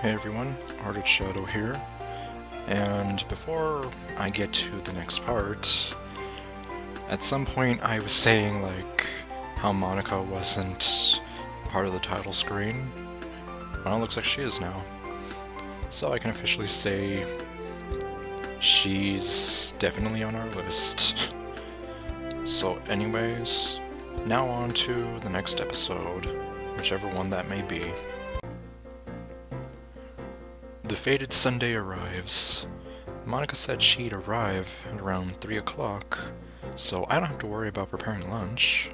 Hey everyone, ArdrethShadow here, and before I get to the next part, at some point I was saying how Monika wasn't part of the title screen. Well, it looks like she is now. So I can officially say she's definitely on our list. So anyways, now on to the next episode, whichever one that may be. The fated Sunday arrives. Monika said she'd arrive at around 3 o'clock, so I don't have to worry about preparing lunch.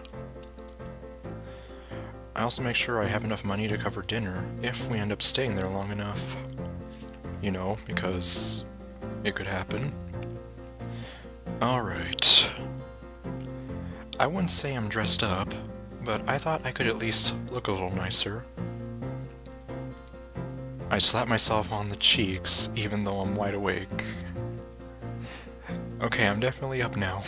I also make sure I have enough money to cover dinner if we end up staying there long enough. You know, because it could happen. Alright. I wouldn't say I'm dressed up, but I thought I could at least look a little nicer. I slap myself on the cheeks, even though I'm wide awake. Okay, I'm definitely up now.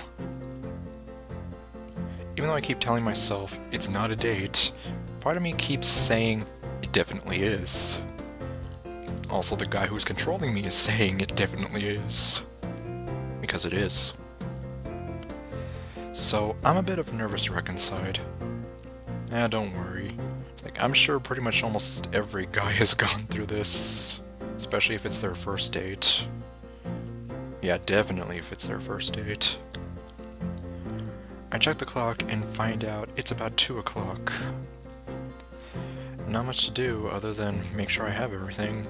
Even though I keep telling myself it's not a date, part of me keeps saying it definitely is. Also, the guy who's controlling me is saying it definitely is. Because it is. So, I'm a bit of a nervous wreck inside. Don't worry. I'm sure pretty much almost every guy has gone through this, especially if it's their first date. Yeah, definitely if it's their first date. I check the clock and find out it's about 2 o'clock. Not much to do other than make sure I have everything.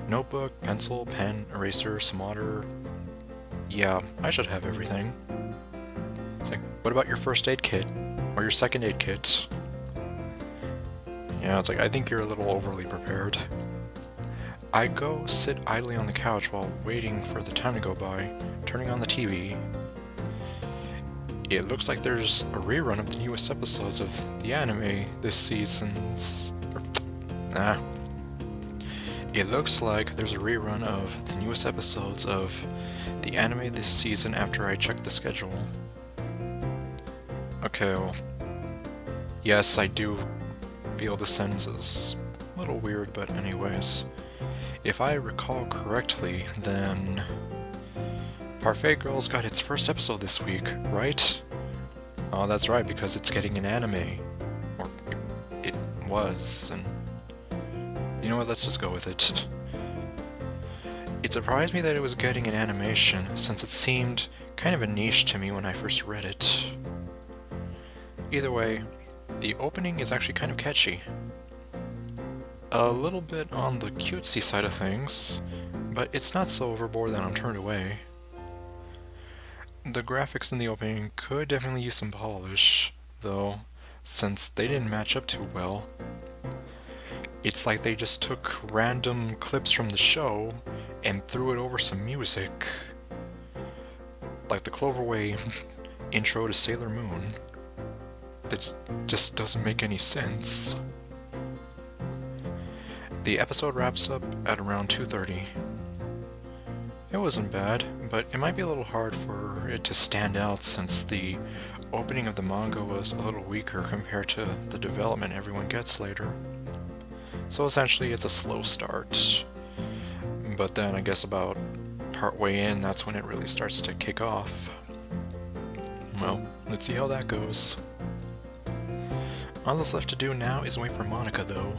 Notebook, pencil, pen, eraser, some water. Yeah, I should have everything. It's like, what about your first aid kit? Or your second aid kit? Yeah, it's like, I think you're a little overly prepared. I go sit idly on the couch while waiting for the time to go by, turning on the TV. It looks like there's a rerun of the newest episodes of the anime this season's... It looks like there's a rerun of the newest episodes of the anime this season after I check the schedule. Okay, well... Yes, I do feel the sentence is a little weird, but anyways. If I recall correctly, then... Parfait Girls got its first episode this week, right? Oh, that's right, because it's getting an anime. Or it was, and... You know what, let's just go with it. It surprised me that it was getting an animation, since it seemed kind of a niche to me when I first read it. Either way, the opening is actually kind of catchy. A little bit on the cutesy side of things, but it's not so overboard that I'm turned away. The graphics in the opening could definitely use some polish, though, since they didn't match up too well. It's like they just took random clips from the show and threw it over some music. Like the Cloverway intro to Sailor Moon. That just doesn't make any sense. The episode wraps up at around 2:30. It wasn't bad, but it might be a little hard for it to stand out since the opening of the manga was a little weaker compared to the development everyone gets later. So essentially it's a slow start. But then I guess about partway in, that's when it really starts to kick off. Well, let's see how that goes. All that's left to do now is wait for Monika, though.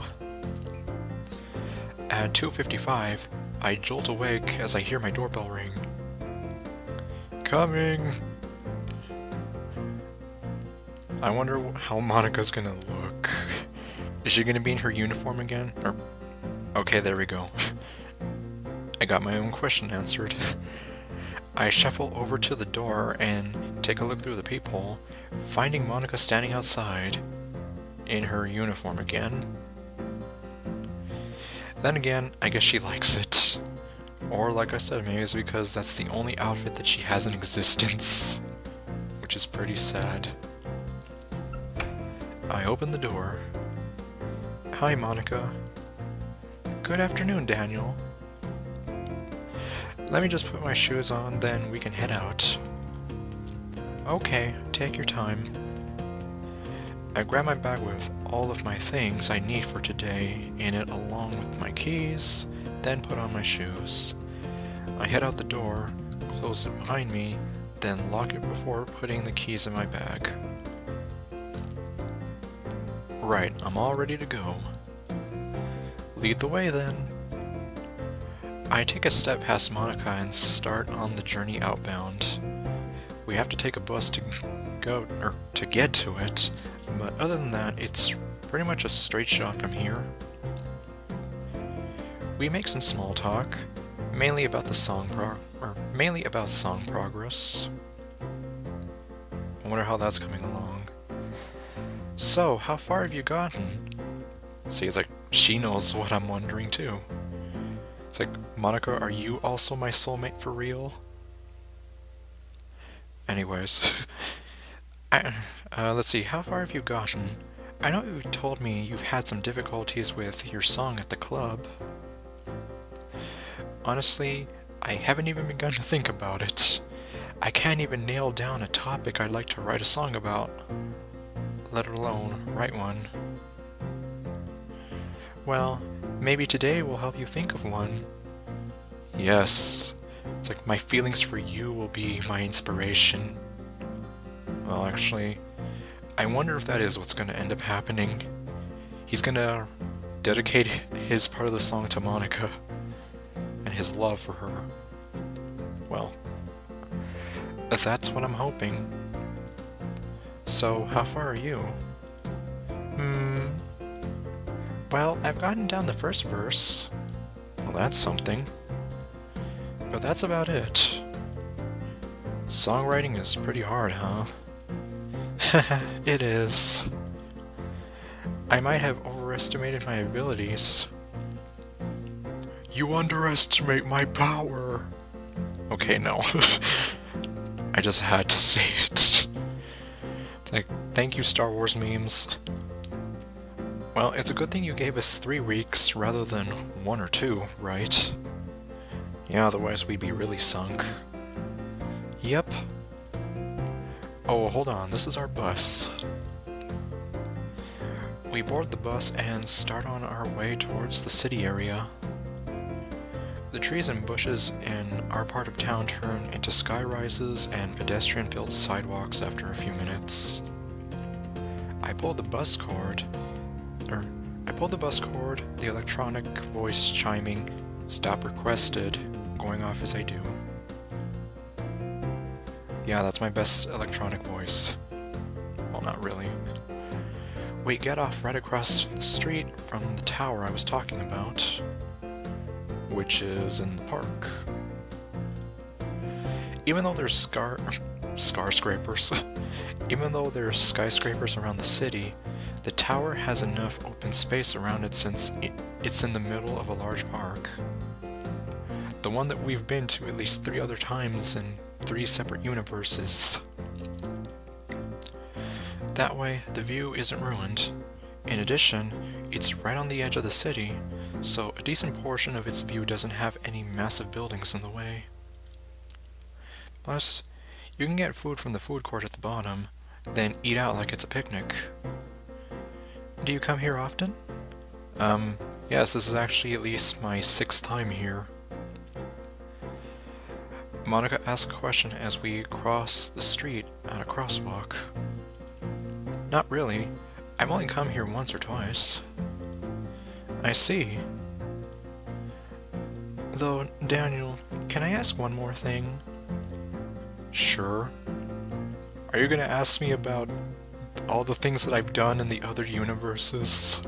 At 2:55, I jolt awake as I hear my doorbell ring. Coming! I wonder how Monika's gonna look. Is she gonna be in her uniform again? Or... Okay, there we go. I got my own question answered. I shuffle over to the door and take a look through the peephole, finding Monika standing outside. In her uniform again. Then again, I guess she likes it. Or like I said, maybe it's because that's the only outfit that she has in existence. Which is pretty sad. I open the door. Hi, Monika. Good afternoon, Daniel. Let me just put my shoes on, then we can head out. Okay, take your time. I grab my bag with all of my things I need for today in it along with my keys, then put on my shoes. I head out the door, close it behind me, then lock it before putting the keys in my bag. Right, I'm all ready to go. Lead the way then. I take a step past Monika and start on the journey outbound. We have to take a bus to get to it, but other than that, it's pretty much a straight shot from here. We make some small talk, mainly about song progress. I wonder how that's coming along. So, how far have you gotten? See, it's like she knows what I'm wondering too. It's like, Monika, are you also my soulmate for real? Anyways, let's see, how far have you gotten? I know you told me you've had some difficulties with your song at the club. Honestly, I haven't even begun to think about it. I can't even nail down a topic I'd like to write a song about, let alone write one. Well, maybe today will help you think of one. Yes, it's like my feelings for you will be my inspiration. Well, actually, I wonder if that is what's going to end up happening. He's going to dedicate his part of the song to Monika and his love for her. Well, that's what I'm hoping. So, how far are you? Well, I've gotten down the first verse. Well, that's something. But that's about it. Songwriting is pretty hard, huh? It is. I might have overestimated my abilities. You underestimate my power. Okay, no. I just had to say it. It's like, thank you, Star Wars memes. Well, it's a good thing you gave us 3 weeks rather than 1 or 2, right? Yeah, otherwise we'd be really sunk. Yep. Oh, hold on, this is our bus. We board the bus and start on our way towards the city area. The trees and bushes in our part of town turn into skyrises and pedestrian-filled sidewalks after a few minutes. I pulled the bus cord, the electronic voice chiming, "Stop requested," going off as I do. Yeah, that's my best electronic voice. Well, not really. We get off right across the street from the tower I was talking about, which is in the park. Even though there's skyscrapers around the city, the tower has enough open space around it since it's in the middle of a large park. The one that we've been to at least 3 other times in 3 separate universes. That way, the view isn't ruined. In addition, it's right on the edge of the city, so a decent portion of its view doesn't have any massive buildings in the way. Plus, you can get food from the food court at the bottom, then eat out like it's a picnic. Do you come here often? Yes, this is actually at least my 6th time here. Monika asks a question as we cross the street at a crosswalk. Not really. I've only come here once or twice. I see. Though, Daniel, can I ask one more thing? Sure. Are you gonna ask me about all the things that I've done in the other universes?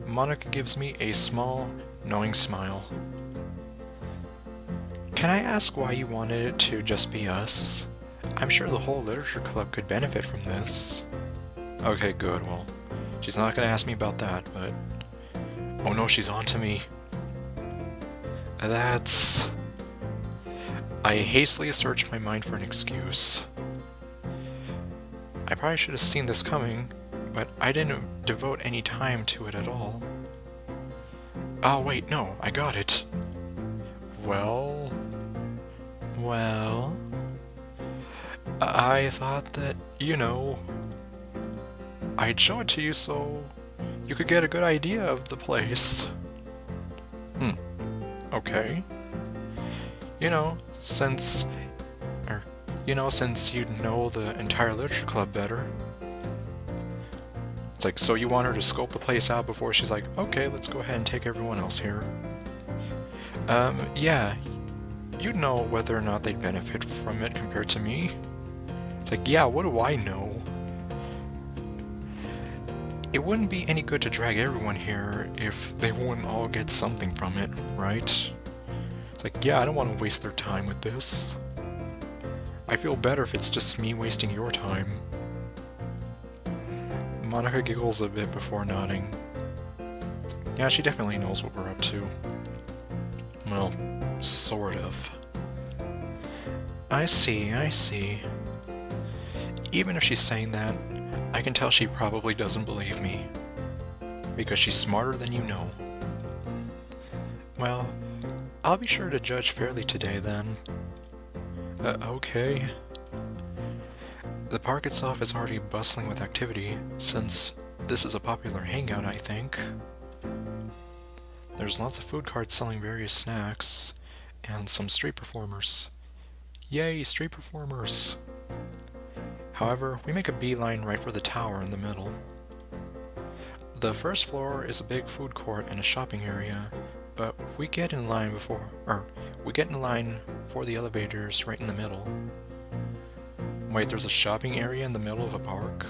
Monika gives me a small, knowing smile. Can I ask why you wanted it to just be us? I'm sure the whole literature club could benefit from this. Okay, good, well, she's not gonna ask me about that, but... Oh no, she's on to me. That's... I hastily searched my mind for an excuse. I probably should have seen this coming, but I didn't devote any time to it at all. Oh wait, no, I got it. Well... I thought that, you know, I'd show it to you so you could get a good idea of the place. Okay. You know, since... since you know the entire literature club better. It's like, so you want her to scope the place out before she's like, okay, let's go ahead and take everyone else here. Yeah. You'd know whether or not they'd benefit from it compared to me. It's like, yeah, what do I know? It wouldn't be any good to drag everyone here if they wouldn't all get something from it, right? It's like, yeah, I don't want to waste their time with this. I feel better if it's just me wasting your time. Monika giggles a bit before nodding. Yeah, she definitely knows what we're up to. Well, sort of. I see, I see. Even if she's saying that, I can tell she probably doesn't believe me. Because she's smarter than you know. Well, I'll be sure to judge fairly today then. Okay. The park itself is already bustling with activity, since this is a popular hangout, I think. There's lots of food carts selling various snacks, and some street performers. Yay, street performers! However, we make a beeline right for the tower in the middle. The first floor is a big food court and a shopping area, but we get in line for the elevators right in the middle. Wait, there's a shopping area in the middle of a park?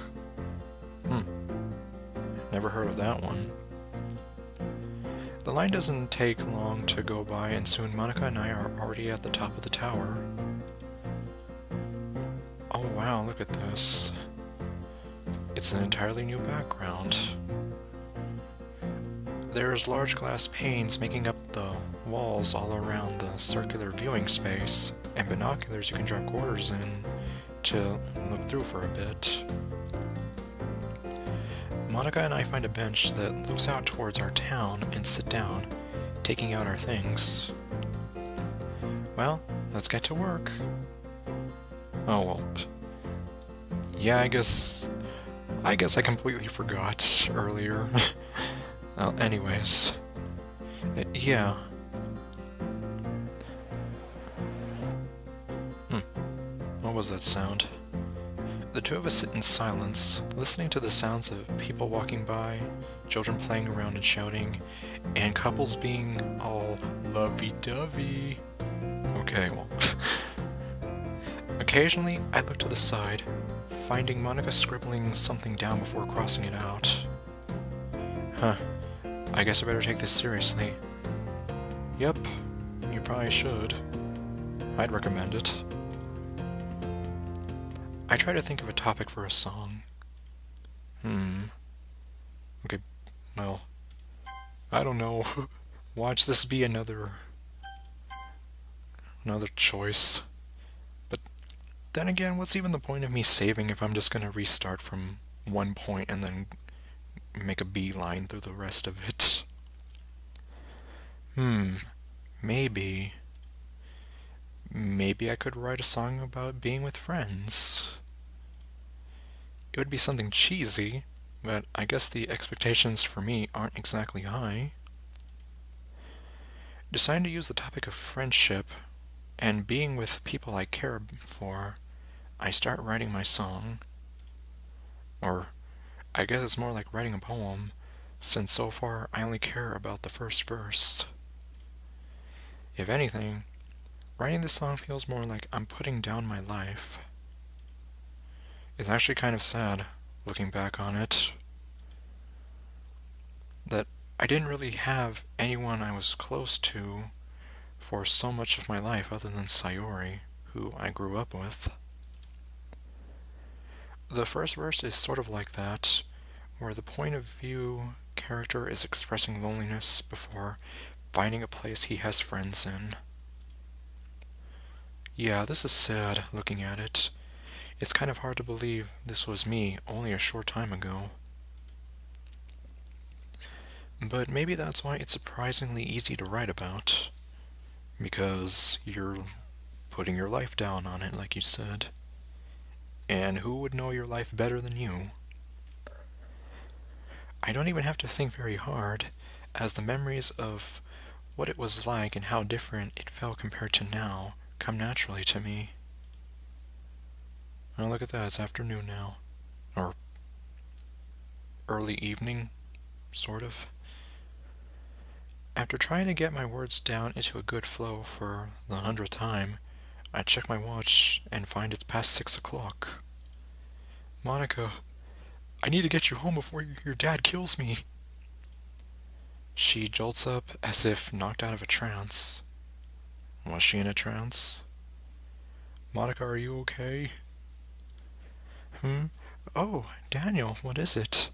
Never heard of that one. The line doesn't take long to go by, and soon Monika and I are already at the top of the tower. Oh wow, look at this. It's an entirely new background. There's large glass panes making up the walls all around the circular viewing space, and binoculars you can drop quarters in to look through for a bit. Monika and I find a bench that looks out towards our town and sit down, taking out our things. Well, let's get to work. Oh well. Yeah, I guess I completely forgot earlier. Well, anyways. Yeah. What was that sound? The two of us sit in silence, listening to the sounds of people walking by, children playing around and shouting, and couples being all lovey-dovey. Okay, well. Occasionally, I look to the side, finding Monika scribbling something down before crossing it out. Huh. I guess I better take this seriously. Yep, you probably should. I'd recommend it. I try to think of a topic for a song. Okay, well, I don't know. Watch this be another choice. But then again, what's even the point of me saving if I'm just gonna restart from one point and then make a beeline through the rest of it? Maybe I could write a song about being with friends. It would be something cheesy, but I guess the expectations for me aren't exactly high. Deciding to use the topic of friendship and being with people I care for, I start writing my song. Or, I guess it's more like writing a poem, since so far I only care about the first verse. If anything, writing this song feels more like I'm putting down my life. It's actually kind of sad, looking back on it, that I didn't really have anyone I was close to for so much of my life other than Sayori, who I grew up with. The first verse is sort of like that, where the point of view character is expressing loneliness before finding a place he has friends in. Yeah, this is sad, looking at it. It's kind of hard to believe this was me only a short time ago. But maybe that's why it's surprisingly easy to write about. Because you're putting your life down on it, like you said. And who would know your life better than you? I don't even have to think very hard, as the memories of what it was like and how different it felt compared to now come naturally to me. Oh, look at that, it's afternoon now. Or early evening, sort of. After trying to get my words down into a good flow for the 100th time, I check my watch and find it's past 6 o'clock. Monika, I need to get you home before your dad kills me. She jolts up as if knocked out of a trance. Was she in a trance? Monika, are you okay? Oh, Daniel, what is it?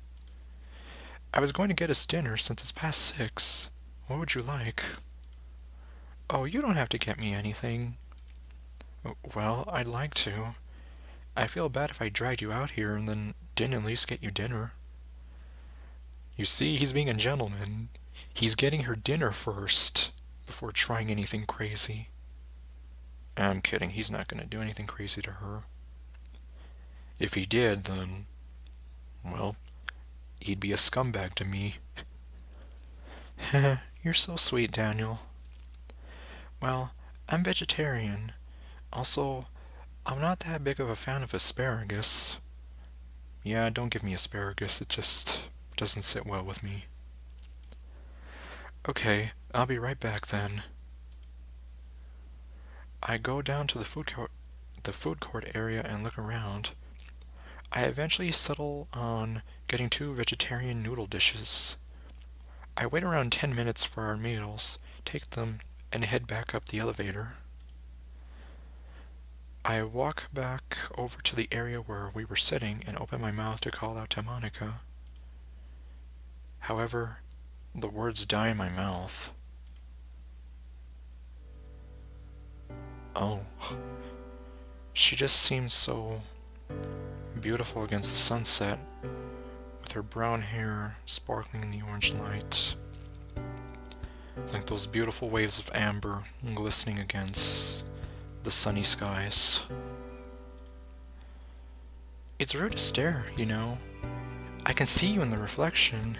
I was going to get us dinner since it's past 6. What would you like? Oh, you don't have to get me anything. Well, I'd like to. I feel bad if I dragged you out here and then didn't at least get you dinner. You see, he's being a gentleman. He's getting her dinner first, before trying anything crazy. I'm kidding, he's not going to do anything crazy to her. If he did, then, well, he'd be a scumbag to me. You're so sweet, Daniel. Well, I'm vegetarian. Also, I'm not that big of a fan of asparagus. Yeah, don't give me asparagus, it just doesn't sit well with me. Okay, I'll be right back then. I go down to the food court area and look around. I eventually settle on getting 2 vegetarian noodle dishes. I wait around 10 minutes for our meals, take them, and head back up the elevator. I walk back over to the area where we were sitting and open my mouth to call out to Monika. However, the words die in my mouth. Oh, she just seems so beautiful against the sunset, with her brown hair sparkling in the orange light. Like those beautiful waves of amber glistening against the sunny skies. It's rude to stare, you know. I can see you in the reflection,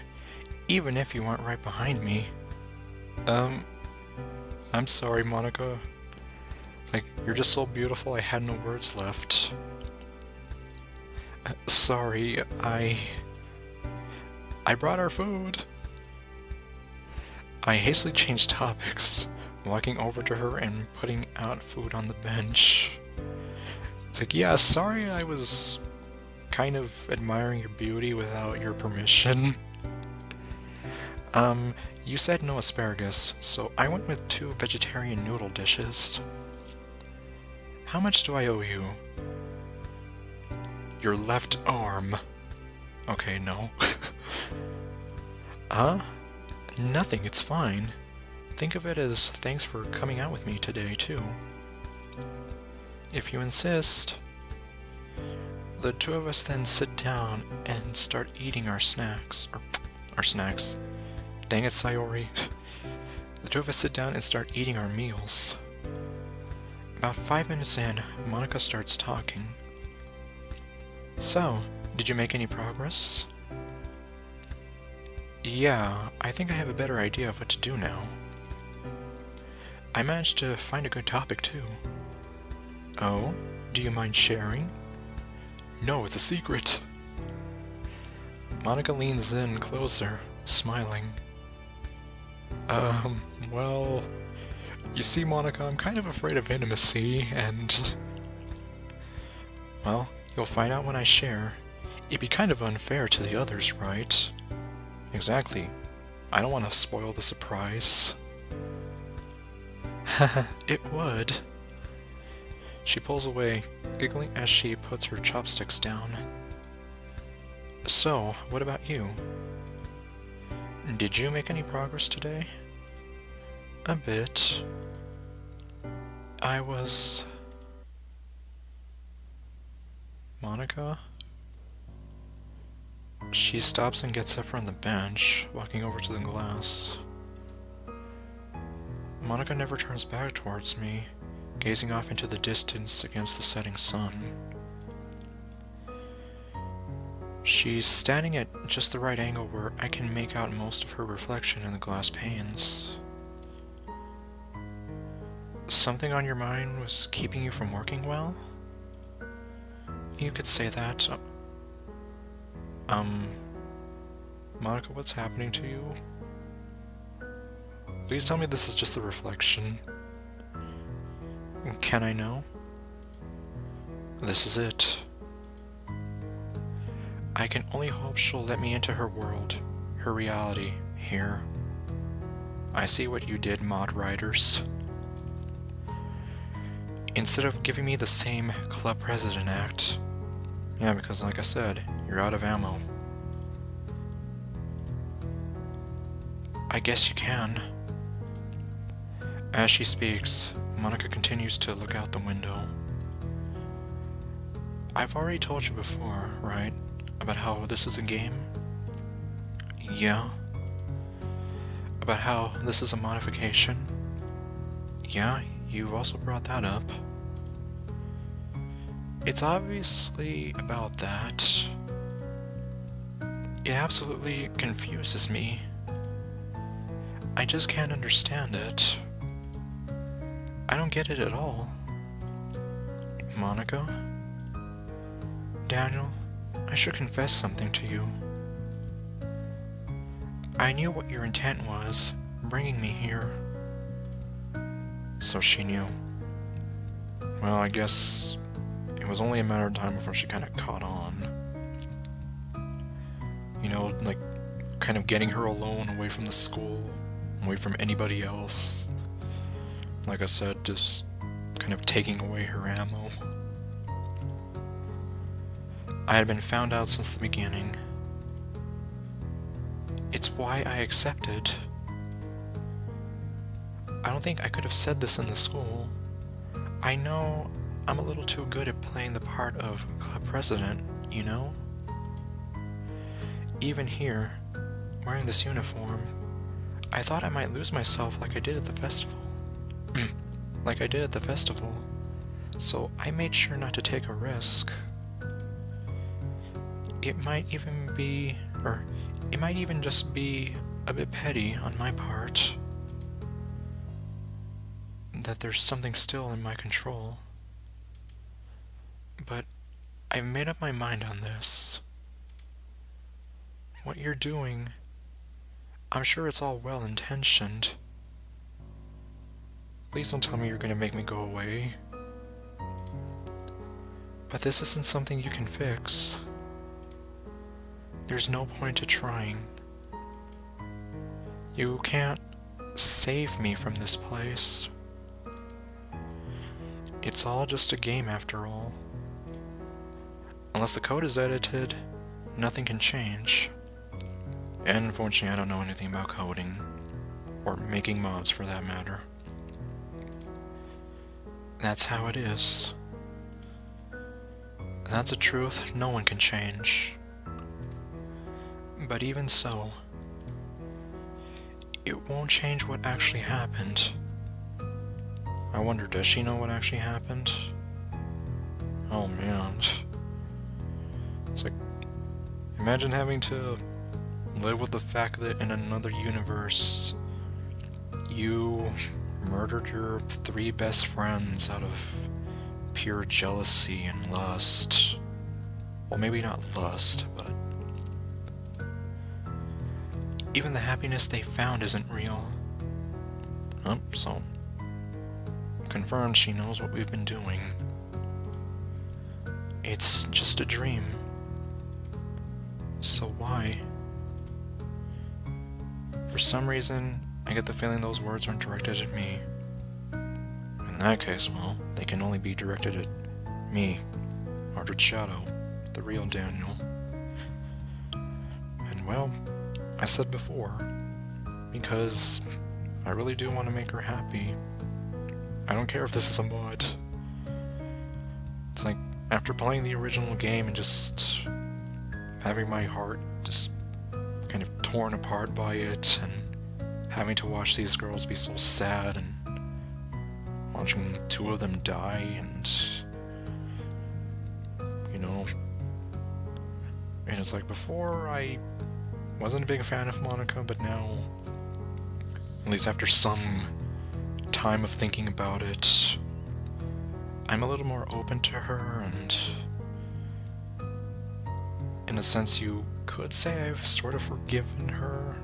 even if you aren't right behind me. I'm sorry, Monika. Like, you're just so beautiful I had no words left. Sorry, I brought our food. I hastily changed topics, walking over to her and putting out food on the bench. It's like, yeah, sorry I was kind of admiring your beauty without your permission. You said no asparagus, so I went with 2 vegetarian noodle dishes. How much do I owe you? Your left arm. Okay, no. Huh? Nothing, it's fine. Think of it as thanks for coming out with me today, too. If you insist. The 2 of us then sit down and start eating our snacks. Our snacks. Dang it, Sayori. The 2 of us sit down and start eating our meals. About 5 minutes in, Monika starts talking. So, did you make any progress? Yeah, I think I have a better idea of what to do now. I managed to find a good topic too. Oh, do you mind sharing? No, it's a secret. Monika leans in closer, smiling. Well, you see, Monika, I'm kind of afraid of intimacy, and... Well, you'll find out when I share. It'd be kind of unfair to the others, right? Exactly. I don't want to spoil the surprise. Haha, it would. She pulls away, giggling as she puts her chopsticks down. So, what about you? Did you make any progress today? A bit. I was... Monika? She stops and gets up from the bench, walking over to the glass. Monika never turns back towards me, gazing off into the distance against the setting sun. She's standing at just the right angle where I can make out most of her reflection in the glass panes. Something on your mind was keeping you from working well? You could say that. Monika, what's happening to you? Please tell me this is just a reflection. Can I know? This is it. I can only hope she'll let me into her world, her reality, here. I see what you did, mod writers. Instead of giving me the same club president act. Yeah, because like I said, you're out of ammo. I guess you can. As she speaks, Monika continues to look out the window. I've already told you before, right? About how this is a game? Yeah. About how this is a modification? Yeah, you've also brought that up. It's obviously about that. It absolutely confuses me. I just can't understand it. I don't get it at all. Monika? Daniel, I should confess something to you. I knew what your intent was, bringing me here. So she knew. Well, I guess it was only a matter of time before she kind of caught on. You know, like, kind of getting her alone, away from the school, away from anybody else. Like I said, just kind of taking away her ammo. I had been found out since the beginning. It's why I accepted. I don't think I could have said this in the school. I know I'm a little too good at playing the part of club president, you know? Even here, wearing this uniform, I thought I might lose myself like I did at the festival. So I made sure not to take a risk. It might even just be a bit petty on my part. That there's something still in my control. But I've made up my mind on this. What you're doing, I'm sure it's all well-intentioned. Please don't tell me you're gonna make me go away. But this isn't something you can fix. There's no point to trying. You can't save me from this place. It's all just a game after all. Unless the code is edited, nothing can change. And unfortunately, I don't know anything about coding, or making mods for that matter. That's how it is. That's a truth no one can change. But even so, it won't change what actually happened. I wonder, does she know what actually happened? Oh man. It's like, imagine having to live with the fact that in another universe, you murdered your 3 best friends out of pure jealousy and lust. Well, maybe not lust, but even the happiness they found isn't real. Oh, so confirmed she knows what we've been doing. It's just a dream. So why? For some reason, I get the feeling those words aren't directed at me. In that case, well, they can only be directed at me, ArdrethShadow, the real Daniel. And well, I said before, because I really do want to make her happy. I don't care if this is a mod. It's like, after playing the original game and just having my heart just kind of torn apart by it, and having to watch these girls be so sad, and watching 2 of them die, and you know, And it's like, before I wasn't a big fan of Monika, but now, at least after some time of thinking about it, I'm a little more open to her, and in a sense you could say I've sort of forgiven her.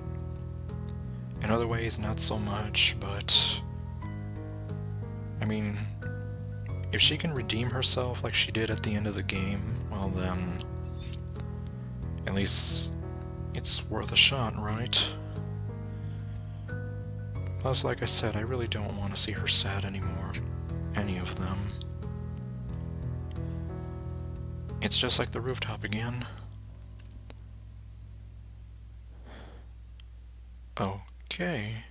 In other ways, not so much, but I mean, if she can redeem herself like she did at the end of the game, well then, at least it's worth a shot, right? Plus, like I said, I really don't want to see her sad anymore. Any of them. It's just like the rooftop again. Okay.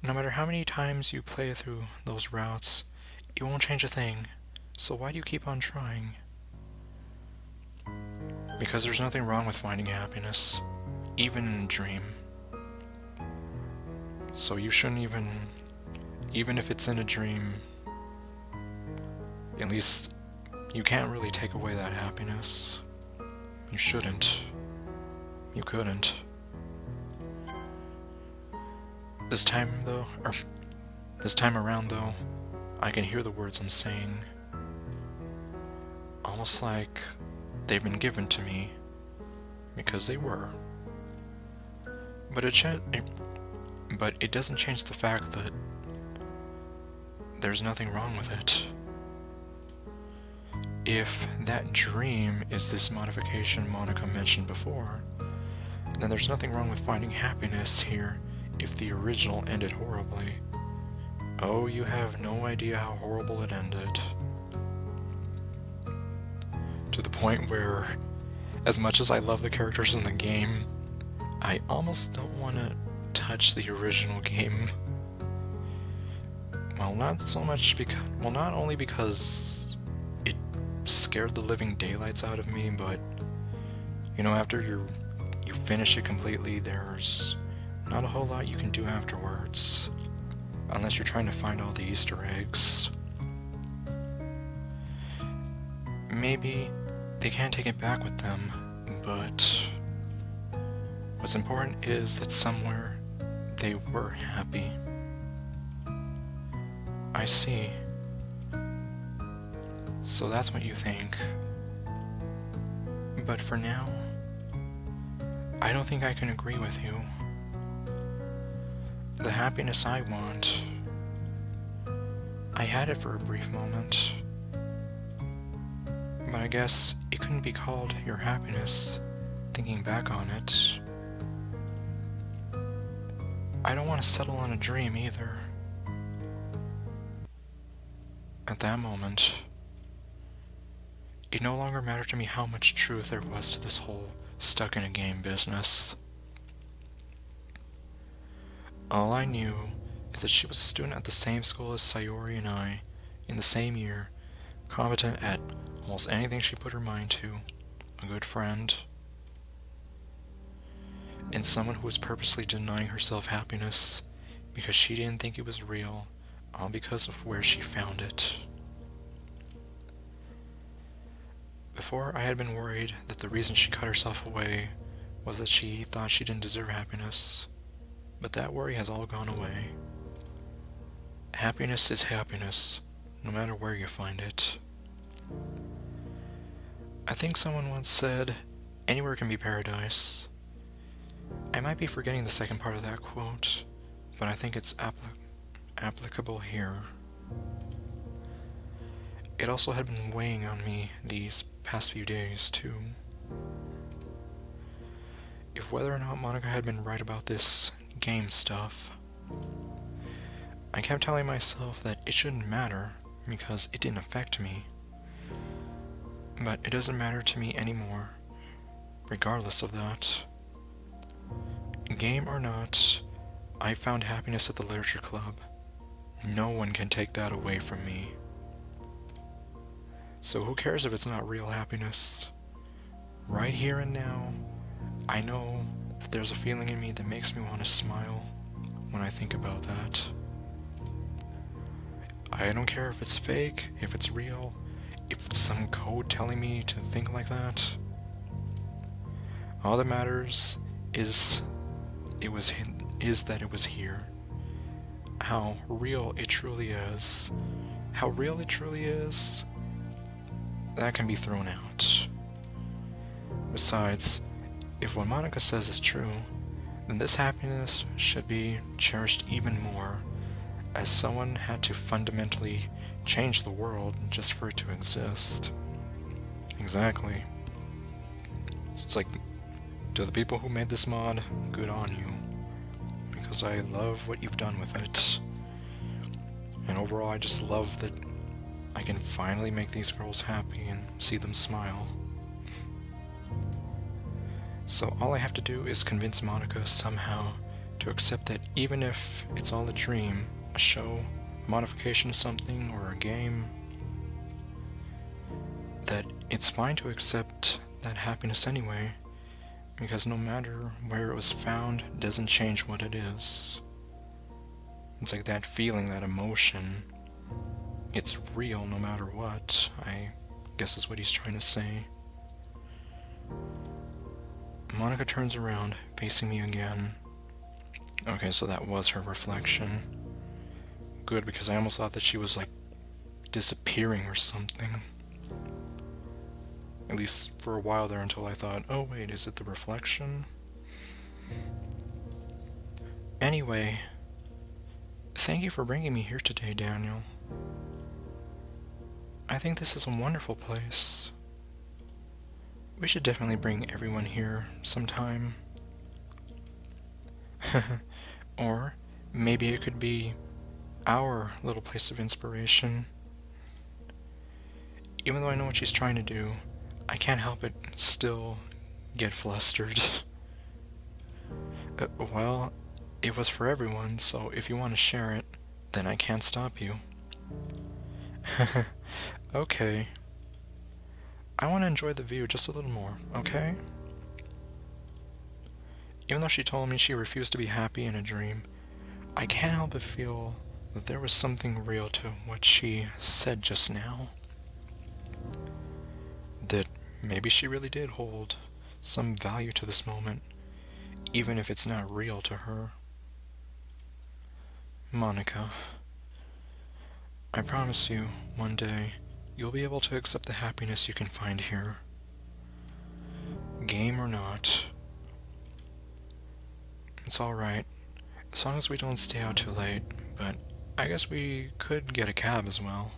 No matter how many times you play through those routes, it won't change a thing. So why do you keep on trying? Because there's nothing wrong with finding happiness, even in a dream. So you shouldn't even if it's in a dream, at least you can't really take away that happiness. You shouldn't. You couldn't. This time around though, I can hear the words I'm saying. Almost like they've been given to me, because they were. But it doesn't change the fact that there's nothing wrong with it. If that dream is this modification Monika mentioned before, then there's nothing wrong with finding happiness here if the original ended horribly. Oh, you have no idea how horrible it ended. To the point where, as much as I love the characters in the game, I almost don't want to touch the original game. Well, not so much because, well, not only because it scared the living daylights out of me, but, you know, after you finish it completely, there's not a whole lot you can do afterwards, unless you're trying to find all the Easter eggs. Maybe they can't take it back with them, but what's important is that somewhere they were happy. I see. So that's what you think. But for now, I don't think I can agree with you. The happiness I want, I had it for a brief moment. But I guess it couldn't be called your happiness, thinking back on it. I don't want to settle on a dream either. At that moment, it no longer mattered to me how much truth there was to this whole stuck-in-a-game business. All I knew is that she was a student at the same school as Sayori and I, in the same year, competent at almost anything she put her mind to, a good friend, and someone who was purposely denying herself happiness because she didn't think it was real, all because of where she found it. Before, I had been worried that the reason she cut herself away was that she thought she didn't deserve happiness, but that worry has all gone away. Happiness is happiness, no matter where you find it. I think someone once said, anywhere can be paradise. I might be forgetting the second part of that quote, but I think it's applicable here. It also had been weighing on me these past few days, too. If whether or not Monika had been right about this game stuff, I kept telling myself that it shouldn't matter because it didn't affect me. But it doesn't matter to me anymore, regardless of that. Game or not, I found happiness at the literature club. No one can take that away from me. So who cares if it's not real happiness? Right here and now, I know that there's a feeling in me that makes me want to smile when I think about that. I don't care if it's fake, if it's real, if it's some code telling me to think like that. All that matters is is that it was here. How real it truly is. How real it truly is, that can be thrown out. Besides, if what Monika says is true, then this happiness should be cherished even more, as someone had to fundamentally change the world just for it to exist. Exactly. So it's like, to the people who made this mod, good on you. Because I love what you've done with it. And overall, I just love that I can finally make these girls happy and see them smile. So all I have to do is convince Monika somehow to accept that even if it's all a dream, a show, a modification of something, or a game, that it's fine to accept that happiness anyway, because no matter where it was found, it doesn't change what it is. It's like that feeling, that emotion, it's real no matter what, I guess is what he's trying to say. Monika turns around, facing me again. Okay, so that was her reflection. Good, because I almost thought that she was, like, disappearing or something. At least for a while there, until I thought, oh wait, is it the reflection? Anyway, thank you for bringing me here today, Daniel. I think this is a wonderful place. We should definitely bring everyone here sometime. Or maybe it could be our little place of inspiration. Even though I know what she's trying to do, I can't help but still get flustered. Well, it was for everyone, so if you want to share it, then I can't stop you. Okay. I want to enjoy the view just a little more, okay? Even though she told me she refused to be happy in a dream, I can't help but feel that there was something real to what she said just now. That maybe she really did hold some value to this moment, even if it's not real to her. Monika, I promise you, one day, you'll be able to accept the happiness you can find here. Game or not. It's alright, as long as we don't stay out too late, but I guess we could get a cab as well.